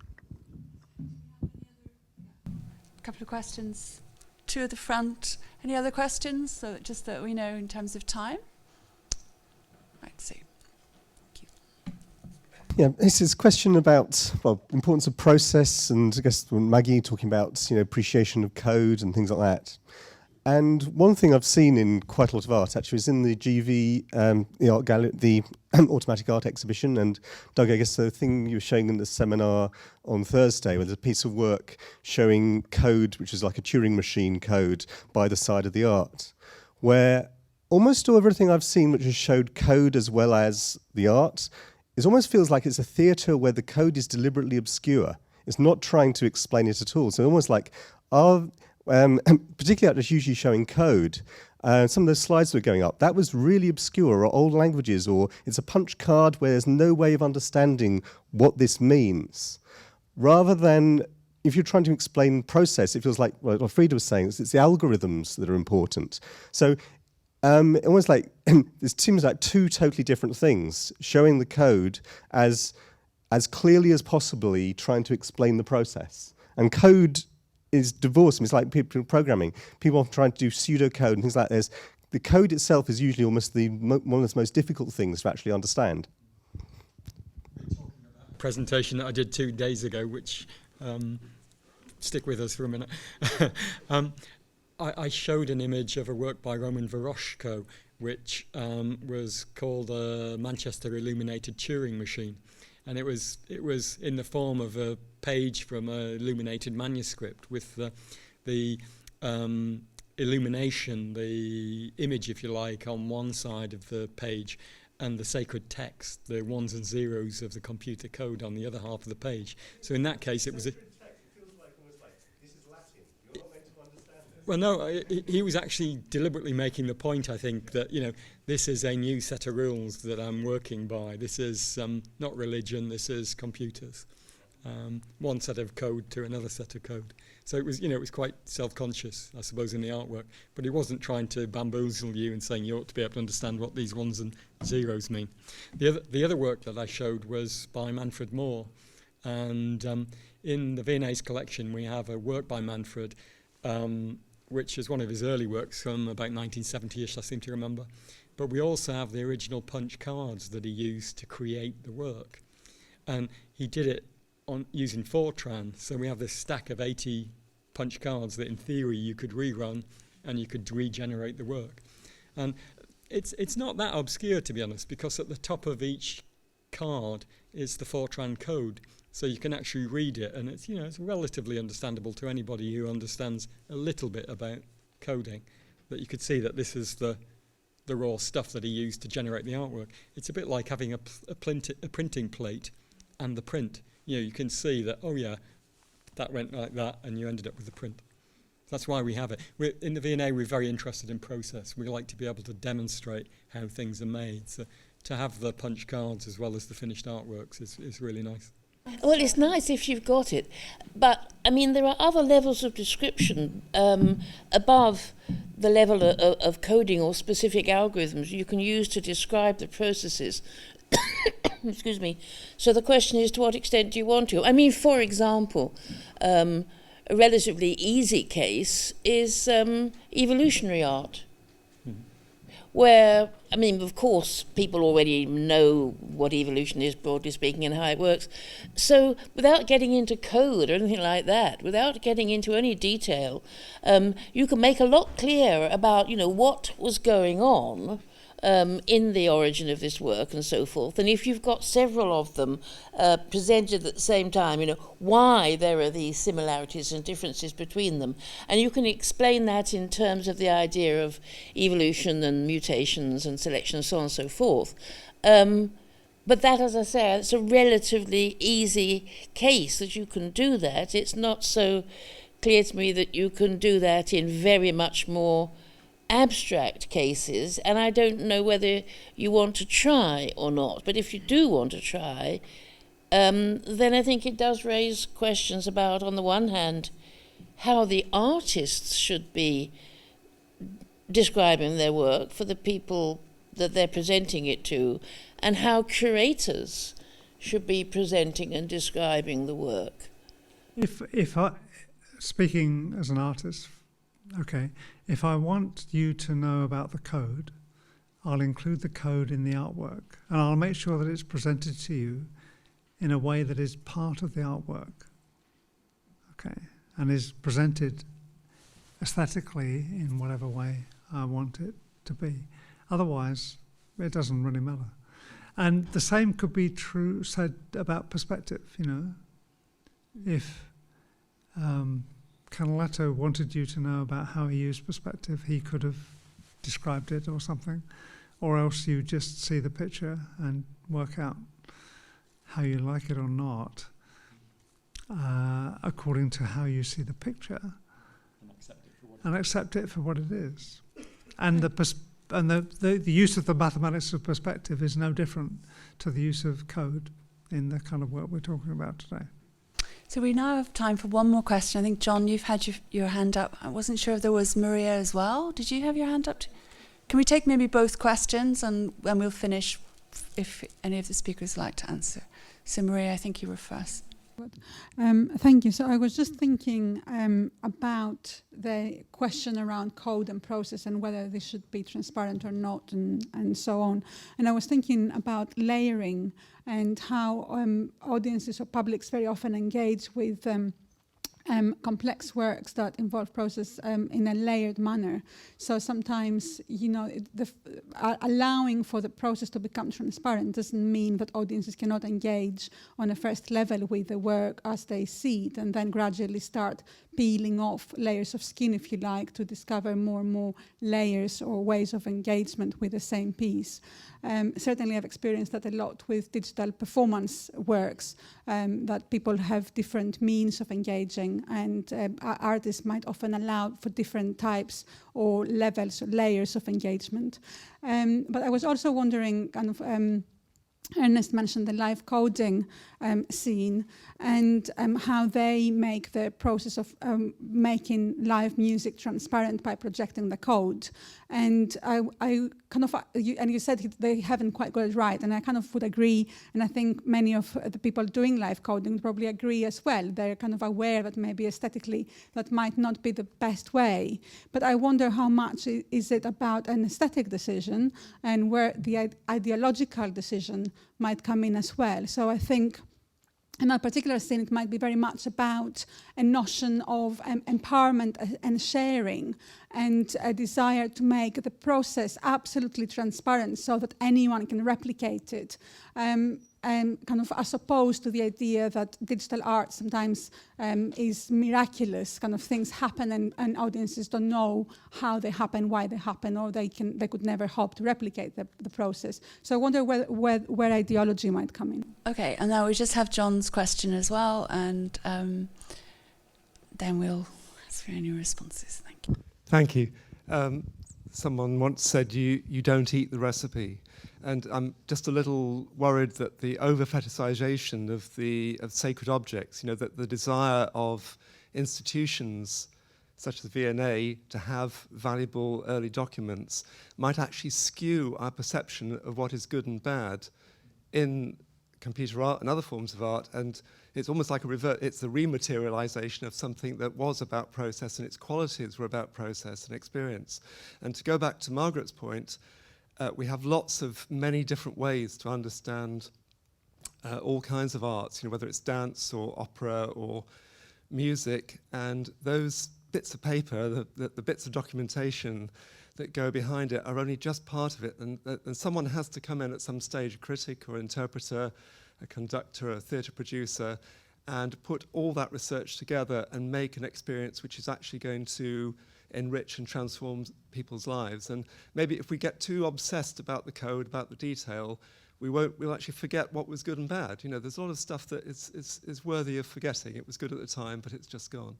Couple of questions. Two at the front. Any other questions? So that just that we know in terms of time. Right, so thank you. Yeah, this is a question about importance of process, and I guess Maggie talking about appreciation of code and things like that. And one thing I've seen in quite a lot of art actually is in the GV, the art gallery, the automatic art exhibition. And Doug, I guess the thing you were showing in the seminar on Thursday was a piece of work showing code, which is like a Turing machine code by the side of the art, where almost everything I've seen which has showed code as well as the art, it almost feels like it's a theatre where the code is deliberately obscure. It's not trying to explain it at all. So almost like, particularly just usually showing code. Some of those slides that were going up, that was really obscure, or old languages, or it's a punch card where there's no way of understanding what this means. Rather than, if you're trying to explain process, it feels like what Frida was saying, it's the algorithms that are important. So almost like, it seems like two totally different things, showing the code as clearly as possibly trying to explain the process. And code is divorced. It's like people programming. People often trying to do pseudocode and things like this. The code itself is usually almost one of the most difficult things to actually understand. Presentation that I did 2 days ago, which stick with us for a minute. I showed an image of a work by Roman Voroshko, which was called a Manchester Illuminated Turing Machine. And it was in the form of a page from an illuminated manuscript with the illumination, the image, if you like, on one side of the page, and the sacred text, the ones and zeros of the computer code on the other half of the page. So in that case, it was a... Well, no, he was actually deliberately making the point, I think, that, this is a new set of rules that I'm working by. This is not religion, this is computers. One set of code to another set of code. So it was quite self-conscious, I suppose, in the artwork. But he wasn't trying to bamboozle you and saying you ought to be able to understand what these ones and zeros mean. The other work that I showed was by Manfred Moore. And in the V&A's collection, we have a work by Manfred, which is one of his early works from about 1970-ish, I seem to remember. But we also have the original punch cards that he used to create the work. And he did it using Fortran. So we have this stack of 80 punch cards that in theory you could rerun and you could regenerate the work. And it's not that obscure, to be honest, because at the top of each card is the Fortran code. So you can actually read it, and it's relatively understandable to anybody who understands a little bit about coding, that you could see that this is the raw stuff that he used to generate the artwork. It's a bit like having a printing plate and the print. You can see that, oh yeah, that went like that, and you ended up with the print. That's why we have it. In the V&A, we're very interested in process. We like to be able to demonstrate how things are made. So to have the punch cards as well as the finished artworks is really nice. Well, it's nice if you've got it, but I mean there are other levels of description above the level of coding or specific algorithms you can use to describe the processes. Excuse me. So the question is, to what extent do you want to? I mean, for example, a relatively easy case is evolutionary art. Where, I mean, of course, people already know what evolution is, broadly speaking, and how it works. So without getting into code or anything like that, without getting into any detail, you can make a lot clearer about, what was going on in the origin of this work and so forth. And if you've got several of them presented at the same time, why there are these similarities and differences between them. And you can explain that in terms of the idea of evolution and mutations and selection and so on and so forth. But that, as I say, it's a relatively easy case that you can do that. It's not so clear to me that you can do that in very much more abstract cases, and I don't know whether you want to try or not. But if you do want to try, then I think it does raise questions about, on the one hand, how the artists should be describing their work for the people that they're presenting it to, and how curators should be presenting and describing the work. If I, speaking as an artist, okay, if I want you to know about the code, I'll include the code in the artwork, and I'll make sure that it's presented to you in a way that is part of the artwork, okay, and is presented aesthetically in whatever way I want it to be. Otherwise, it doesn't really matter. And the same could be true said about perspective, If Canaletto wanted you to know about how he used perspective, he could have described it or something, or else you just see the picture and work out how you like it or not according to how you see the picture. And accept and accept it for what it is. And the use of the mathematics of perspective is no different to the use of code in the kind of work we're talking about today. So we now have time for one more question. I think, John, you've had your hand up. I wasn't sure if there was Maria as well. Did you have your hand up? Can we take maybe both questions and we'll finish if any of the speakers like to answer. So Maria, I think you were first. Thank you. So I was just thinking about the question around code and process and whether this should be transparent or not and so on. And I was thinking about layering and how audiences or publics very often engage with complex works that involve process in a layered manner. So sometimes, allowing for the process to become transparent doesn't mean that audiences cannot engage on a first level with the work as they see it, and then gradually start peeling off layers of skin, if you like, to discover more and more layers or ways of engagement with the same piece. Certainly I've experienced that a lot with digital performance works, that people have different means of engaging, and artists might often allow for different types or levels or layers of engagement. But I was also wondering, kind of, Ernest mentioned the live coding scene and how they make the process of making live music transparent by projecting the code. And I kind of, you said they haven't quite got it right, and I kind of would agree, and I think many of the people doing live coding probably agree as well. They're kind of aware that maybe aesthetically that might not be the best way. But I wonder how much is it about an aesthetic decision and where the ideological decision might come in as well. So I think in that particular scene, it might be very much about a notion of empowerment and sharing, and a desire to make the process absolutely transparent so that anyone can replicate it. Kind of as opposed to the idea that digital art sometimes is miraculous, kind of things happen and audiences don't know how they happen, why they happen, or they could never hope to replicate the process. So I wonder where ideology might come in. Okay, and now we just have John's question as well, and then we'll ask for any responses. Thank you. Thank you. Someone once said you don't eat the recipe. And I'm just a little worried that the over-fetishization of sacred objects, that the desire of institutions such as V&A to have valuable early documents might actually skew our perception of what is good and bad in computer art and other forms of art. And it's almost like it's the rematerialization of something that was about process, and its qualities were about process and experience. And to go back to Margaret's point, we have many different ways to understand all kinds of arts, whether it's dance or opera or music, and those bits of paper, the bits of documentation that go behind it are only just part of it, and someone has to come in at some stage, a critic or interpreter, a conductor, a theatre producer, and put all that research together and make an experience which is actually going to enrich and transform people's lives. And maybe if we get too obsessed about the code, about the detail, we'll actually forget what was good and bad. There's a lot of stuff that is worthy of forgetting. It was good at the time, but it's just gone.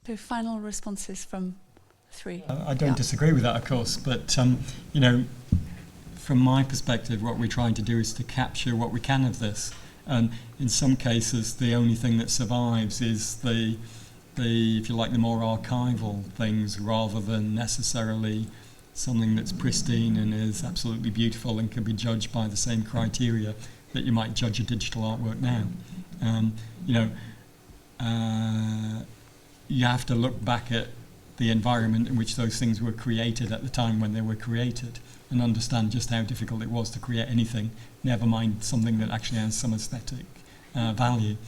So final responses from three. I don't disagree with that, of course, but from my perspective, what we're trying to do is to capture what we can of this. And in some cases, the only thing that survives is the if you like, the more archival things, rather than necessarily something that's pristine and is absolutely beautiful and can be judged by the same criteria that you might judge a digital artwork now. You have to look back at the environment in which those things were created at the time when they were created and understand just how difficult it was to create anything, never mind something that actually has some aesthetic value.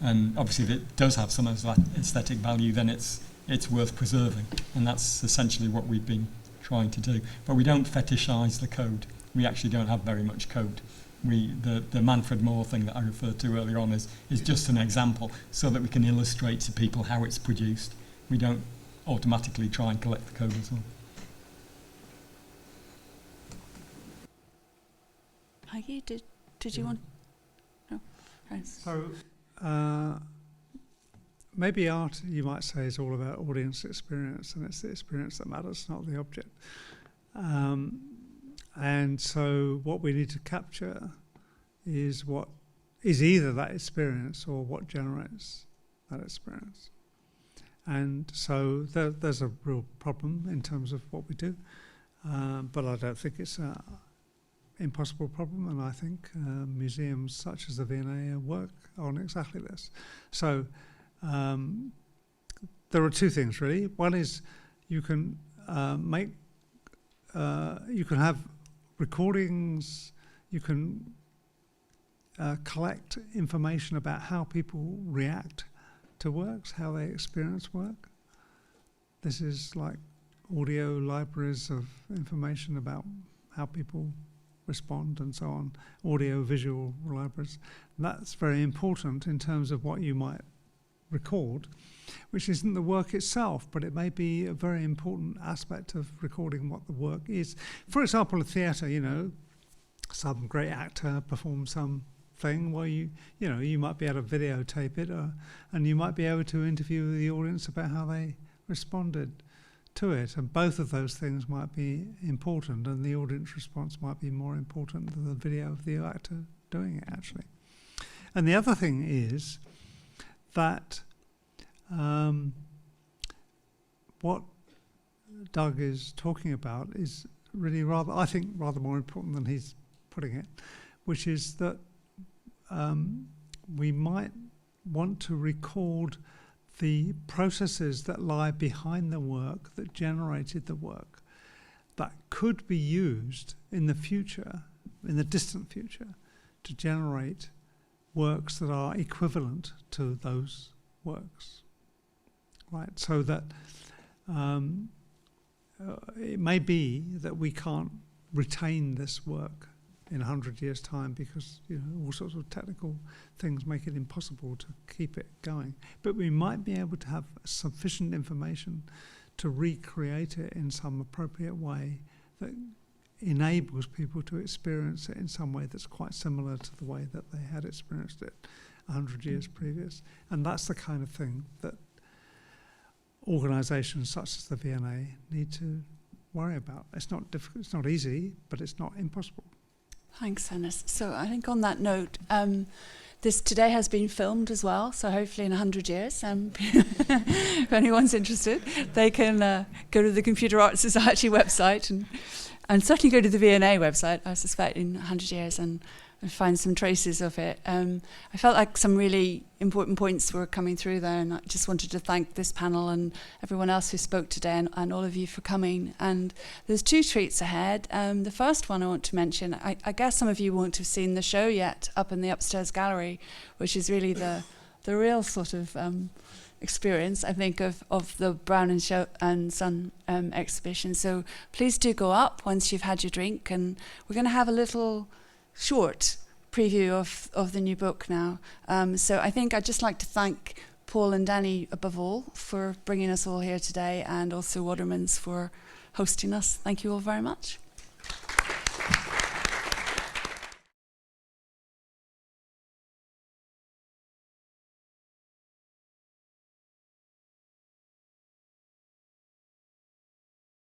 And obviously if it does have some aesthetic value, then it's worth preserving. And that's essentially what we've been trying to do. But we don't fetishize the code. We actually don't have very much code. The Manfred Moore thing that I referred to earlier on is just an example so that we can illustrate to people how it's produced. We don't automatically try and collect the code as well. Maggie, did you want? No. Right. So maybe art, you might say, is all about audience experience, and it's the experience that matters, not the object. And so what we need to capture is what is either that experience or what generates that experience. And so there's a real problem in terms of what we do, but I don't think it's an impossible problem, and I think museums such as the V&A work on exactly this. So there are two things really. One is you can you can have recordings, you can collect information about how people react to works, how they experience work. This is like audio libraries of information about how people respond and so on, audio visual libraries. And that's very important in terms of what you might record, which isn't the work itself, but it may be a very important aspect of recording what the work is. For example, a theatre, you know, some great actor performs some thing where you might be able to videotape it, and you might be able to interview the audience about how they responded to it, and both of those things might be important, and the audience response might be more important than the video of the actor doing it actually. And the other thing is that what Doug is talking about is really rather more important than he's putting it, which is that we might want to record the processes that lie behind the work that generated the work that could be used in the future, in the distant future, to generate works that are equivalent to those works, right? So that it may be that we can't retain this work in 100 years' time because all sorts of technical things make it impossible to keep it going. But we might be able to have sufficient information to recreate it in some appropriate way that enables people to experience it in some way that's quite similar to the way that they had experienced it 100 years previous. And that's the kind of thing that organisations such as the V&A need to worry about. It's not difficult, it's not easy, but it's not impossible. Thanks, Hannes. So I think on that note, this today has been filmed as well, so hopefully in 100 years, if anyone's interested, they can go to the Computer Art Society website and certainly go to the V&A website, I suspect, in 100 years and find some traces of it. I felt like some really important points were coming through there, and I just wanted to thank this panel and everyone else who spoke today and all of you for coming. And there's two treats ahead. The first one I want to mention, I guess some of you won't have seen the show yet up in the upstairs gallery, which is really the real sort of experience, I think, of the Brown and Son exhibition. So please do go up once you've had your drink, and we're going to have a little short preview of the new book now. So I think I'd just like to thank Paul and Danny above all for bringing us all here today, and also Watermans for hosting us. Thank you all very much.